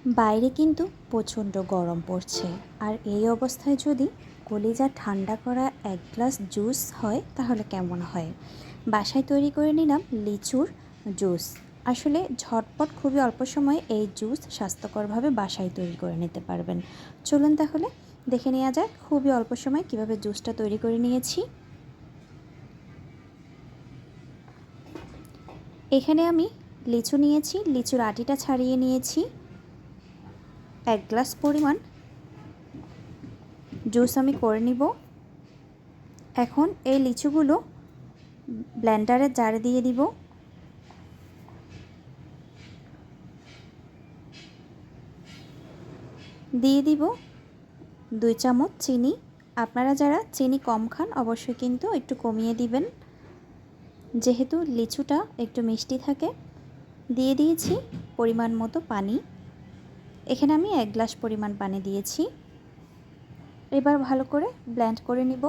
বাইরে কিন্তু প্রচণ্ড গরম পড়ছে, আর এই অবস্থায় যদি কলিজা ঠান্ডা করা এক গ্লাস জুস হয় তাহলে কেমন হয়। বাসায় তৈরি করে নিলাম লিচুর জুস। আসলে ঝটপট খুবই অল্প সময়ে এই জুস স্বাস্থ্যকরভাবে বাসায় তৈরি করে নিতে পারবেন। চলুন তাহলে দেখে নেওয়া যাক খুবই অল্প সময় কিভাবে জুসটা তৈরি করে নিয়েছি। এখানে আমি লিচু নিয়েছি, লিচুর আটিটা ছাড়িয়ে নিয়েছি। এক গ্লাস পরিমাণ জুস আমি করে নিব। এখন এই লিচুগুলো ব্লেন্ডারের জারে দিয়ে দিব। দিয়ে দিব 2 চামচ চিনি। আপনারা যারা চিনি কম খান অবশ্যই কিন্তু একটু কমিয়ে দিবেন, যেহেতু লিচুটা একটু মিষ্টি থাকে। দিয়ে দিয়েছি পরিমাণ মতো পানি। এখানে আমি 1 গ্লাস পরিমাণ পানি দিয়েছি। এবার ভালো করে ব্লেন্ড করে নিব।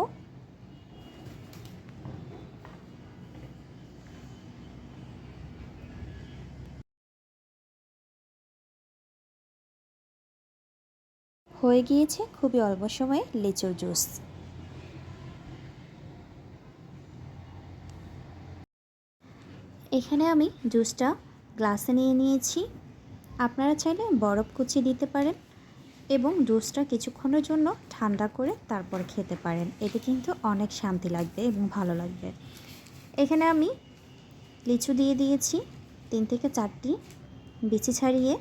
হয়ে গিয়েছে খুবই অল্প সময়ে লিচুর জুস। এখানে আমি জুসটা গ্লাসে নিয়ে নিয়েছি। আপনারা চাইলে বরফ কুচি দিতে পারেন এবং জুসটা কিছুক্ষণের জন্য ঠান্ডা করে তারপর খেতে পারেন। এতে কিন্তু অনেক শান্তি লাগবে এবং ভালো লাগবে। এখানে আমি লিচু দিয়ে দিয়েছি 3 থেকে 4টি বিচি ছাড়িয়ে।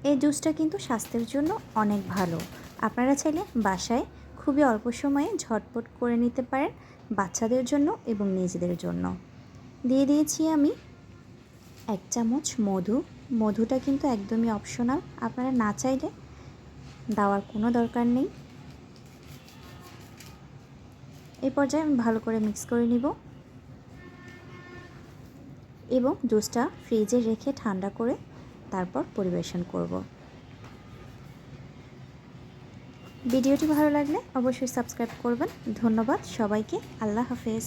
এই জুসটা কিন্তু স্বাস্থ্যের জন্য অনেক ভালো। আপনারা চাইলে বাসায় খুবই অল্প সময়ে ঝটপট করে নিতে পারেন, বাচ্চাদের জন্য এবং নিজেদের জন্য। দিয়ে দিয়েছি আমি 1 চামচ মধু। মধুটা কিন্তু একদমই অপশনাল, আপনারা না চাইলে দেওয়ার কোনো দরকার নেই। এই পর্যায়ে আমি ভালো করে মিক্স করে নিব এবং জুসটা ফ্রিজে রেখে ঠান্ডা করে তারপর পরিবেশন করব। ভিডিওটি ভালো লাগলে অবশ্যই সাবস্ক্রাইব করবেন। ধন্যবাদ সবাইকে। আল্লাহ হাফেজ।